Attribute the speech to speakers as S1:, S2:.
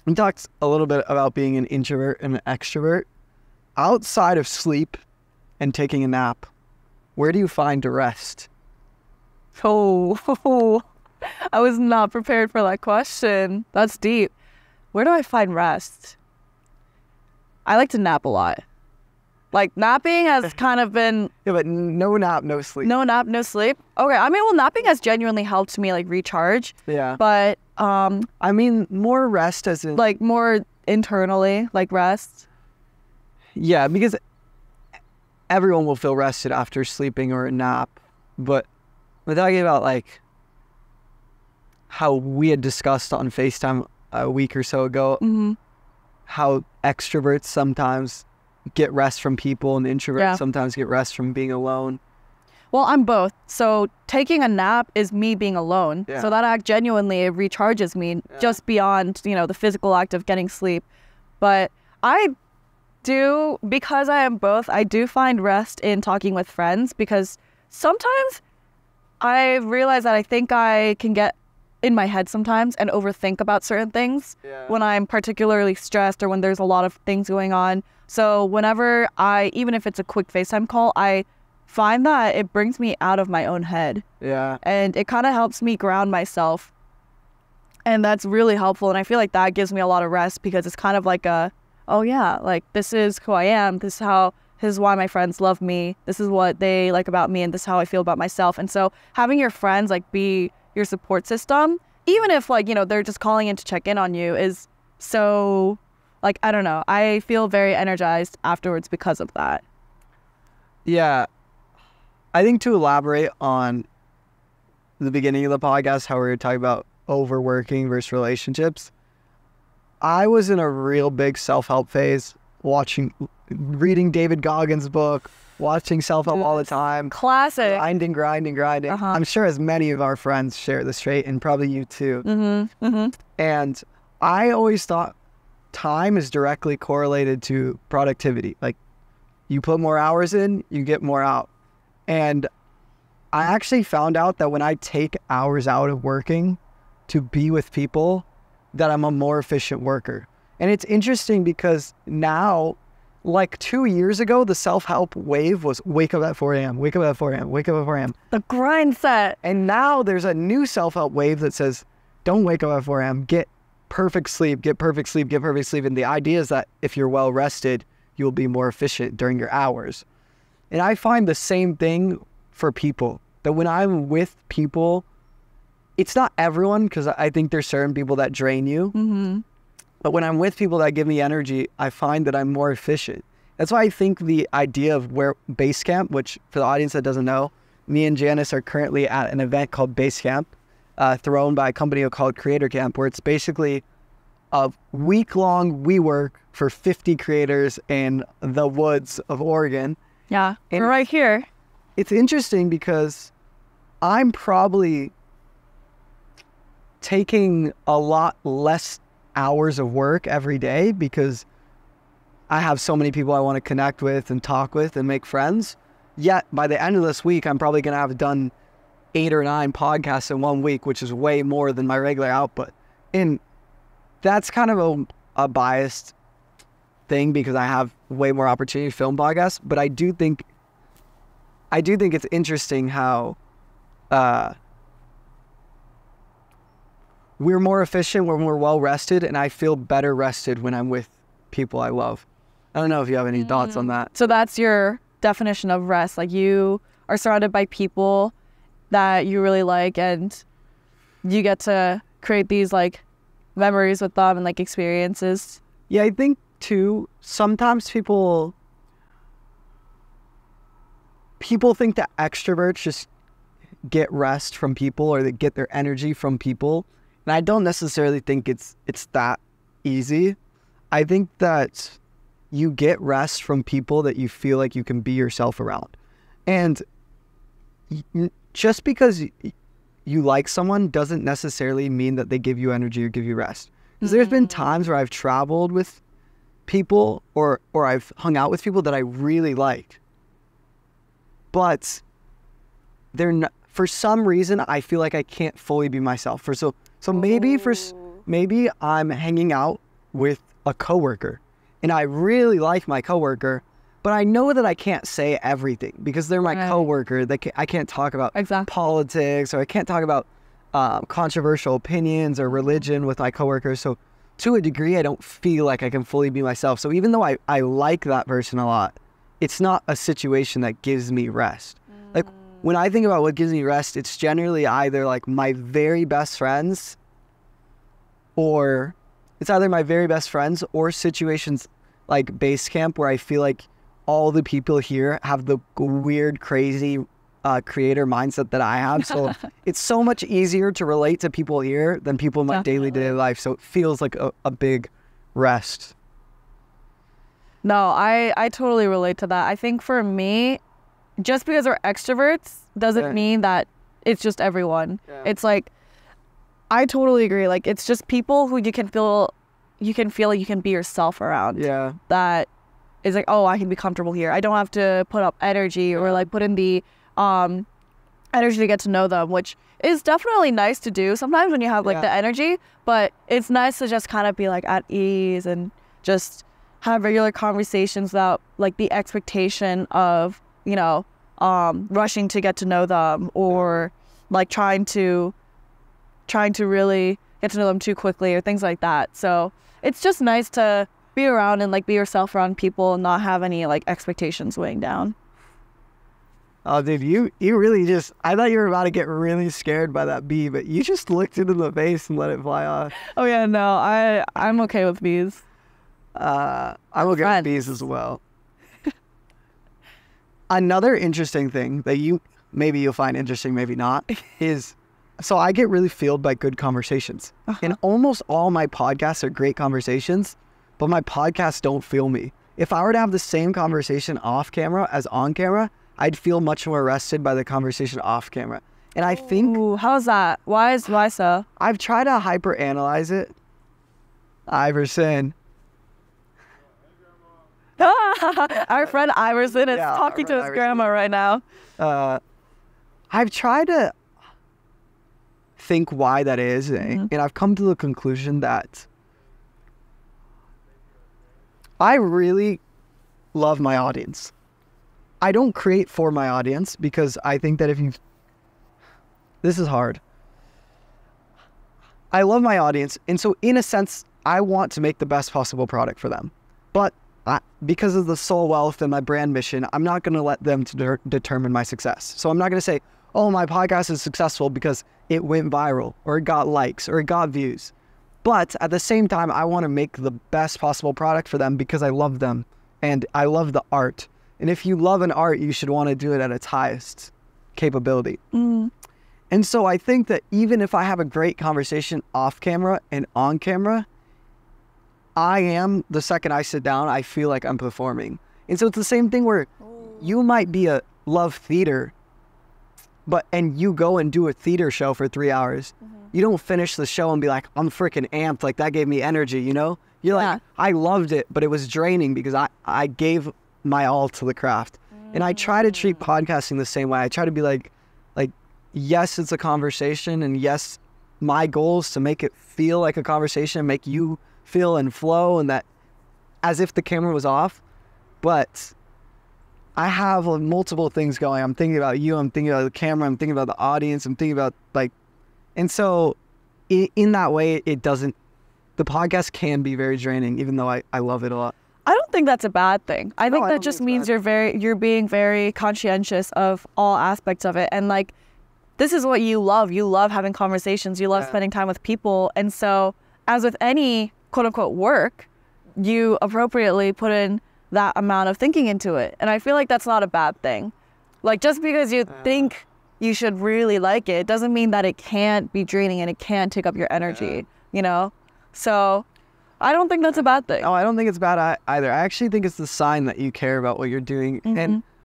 S1: We talked a little bit about being an introvert and an extrovert. Outside of sleep and taking a nap, where do you find rest?
S2: Oh, I was not prepared for that question. That's deep. Where do I find rest? I like to nap a lot. Like, napping has kind of been...
S1: Yeah, but no nap, no sleep.
S2: No nap, no sleep? Okay, I mean, well, napping has genuinely helped me, like, recharge.
S1: Yeah.
S2: But,
S1: I mean, more rest as in...
S2: like, more internally, like, rest.
S1: Yeah, because everyone will feel rested after sleeping or a nap. But we're talking about, like, how we had discussed on FaceTime a week or so ago, how extroverts sometimes get rest from people and introverts sometimes get rest from being alone.
S2: Well, I'm both. So taking a nap is me being alone.
S1: Yeah.
S2: So that act genuinely it recharges me just beyond, the physical act of getting sleep. But I do, because I am both, I do find rest in talking with friends, because sometimes I realize that I think I can get in my head sometimes and overthink about certain things when I'm particularly stressed or when there's a lot of things going on. So whenever even if it's a quick FaceTime call, I find that it brings me out of my own head.
S1: Yeah.
S2: And it kind of helps me ground myself. And that's really helpful. And I feel like that gives me a lot of rest, because it's kind of like this is who I am. This is why my friends love me. This is what they like about me. And this is how I feel about myself. And so having your friends like be your support system, even if they're just calling in to check in on you, is so... Like, I don't know. I feel very energized afterwards because of that.
S1: Yeah. I think to elaborate on the beginning of the podcast, how we were talking about overworking versus relationships, I was in a real big self-help phase, reading David Goggins' book, watching self-help all the time.
S2: Classic.
S1: Grinding. I'm sure as many of our friends share this trait, and probably you too. And I always thought time is directly correlated to productivity. Like, you put more hours in, you get more out. And I actually found out that when I take hours out of working to be with people, that I'm a more efficient worker. And it's interesting because now, like 2 years ago, the self-help wave was wake up at 4 a.m., wake up at 4 a.m., wake up at 4 a.m.
S2: The grind set.
S1: And now there's a new self-help wave that says, don't wake up at 4 a.m., get perfect sleep. And the idea is that if you're well rested, you'll be more efficient during your hours. And I find the same thing for people, that when I'm with people, it's not everyone, because I think there's certain people that drain you. But when I'm with people that give me energy, I find that I'm more efficient. That's why I think the idea of base camp, which for the audience that doesn't know, me and Janice are currently at an event called Base Camp, thrown by a company called Creator Camp, where it's basically a week-long WeWork for 50 creators in the woods of Oregon.
S2: Yeah,
S1: and
S2: we're right here.
S1: It's interesting because I'm probably taking a lot less hours of work every day because I have so many people I want to connect with and talk with and make friends. Yet by the end of this week, I'm probably going to have done 8 or 9 podcasts in 1 week, which is way more than my regular output. And that's kind of a biased thing because I have way more opportunity to film podcasts. But I do think it's interesting how we're more efficient when we're well rested, and I feel better rested when I'm with people I love. I don't know if you have any thoughts on that.
S2: So that's your definition of rest. Like, you are surrounded by people that you really like, and you get to create these like memories with them and like experiences.
S1: Yeah, I think too, sometimes people think that extroverts just get rest from people, or they get their energy from people. And I don't necessarily think it's that easy. I think that you get rest from people that you feel like you can be yourself around. And just because you like someone doesn't necessarily mean that they give you energy or give you rest. Because there's been times where I've traveled with people or I've hung out with people that I really like. But they're not, for some reason, I feel like I can't fully be myself. So maybe I'm hanging out with a coworker and I really like my coworker, but I know that I can't say everything because they're my coworker. I can't talk about politics, or I can't talk about controversial opinions or religion with my coworkers. So to a degree, I don't feel like I can fully be myself. So even though I like that person a lot, it's not a situation that gives me rest. Like when I think about what gives me rest, it's generally either like my very best friends or situations like base camp where I feel like all the people here have the weird, crazy creator mindset that I have. So it's so much easier to relate to people here than people in my daily life. So it feels like a big rest.
S2: No, I totally relate to that. I think for me, just because we're extroverts doesn't mean that it's just everyone. Yeah. It's like, I totally agree. Like, it's just people who you can feel like you can be yourself around. Yeah. That is like, oh, I can be comfortable here. I don't have to put up energy or like put in the energy to get to know them, which is definitely nice to do sometimes when you have like the energy, but it's nice to just kind of be like at ease and just have regular conversations without like the expectation of, you know, rushing to get to know them or like trying to really get to know them too quickly or things like that. So it's just nice to be around and like be yourself around people and not have any like expectations weighing down.
S1: Oh, dude, you really just, I thought you were about to get really scared by that bee, but you just looked it in the face and let it fly off.
S2: Oh yeah, no, I'm okay with bees.
S1: I'm okay with bees as well. Another interesting thing that you'll find interesting, maybe not, is, so I get really fueled by good conversations. And almost all my podcasts are great conversations, but my podcasts don't fuel me. If I were to have the same conversation off camera as on camera, I'd feel much more rested by the conversation off camera. And I think...
S2: Ooh, how's that? Why so?
S1: I've tried to hyper-analyze it. Iverson.
S2: Our friend Iverson is talking to his grandma right now.
S1: I've tried to think why that is, and I've come to the conclusion that I really love my audience. I don't create for my audience because I think that this is hard. I love my audience, and so in a sense, I want to make the best possible product for them. But because of the soul wealth and my brand mission, I'm not going to let them determine my success. So I'm not going to say, oh, my podcast is successful because it went viral or it got likes or it got views. But at the same time, I want to make the best possible product for them because I love them and I love the art. And if you love an art, you should want to do it at its highest capability. And so I think that even if I have a great conversation off camera and on camera, the second I sit down, I feel like I'm performing. And so it's the same thing where you might be love theater, and you go and do a theater show for 3 hours. You don't finish the show and be like, I'm freaking amped, like that gave me energy, you know? You're like, I loved it, but it was draining because I gave my all to the craft. And I try to treat podcasting the same way. I try to be like, yes, it's a conversation, and yes, my goal is to make it feel like a conversation, make you feel and flow, and that as if the camera was off. But I have multiple things going. I'm thinking about you, I'm thinking about the camera, I'm thinking about the audience, I'm thinking about and so in that way, the podcast can be very draining, even though I love it a lot.
S2: I don't think that's a bad thing. I think that just means you're being very conscientious of all aspects of it. And like, this is what you love. You love having conversations. You love spending time with people. And so as with any quote unquote work, you appropriately put in that amount of thinking into it. And I feel like that's not a bad thing. Like, just because you think you should really like it doesn't mean that it can't be draining and it can't take up your energy, you know? So I don't think that's a bad thing.
S1: No, I don't think it's bad either. I actually think it's the sign that you care about what you're doing. And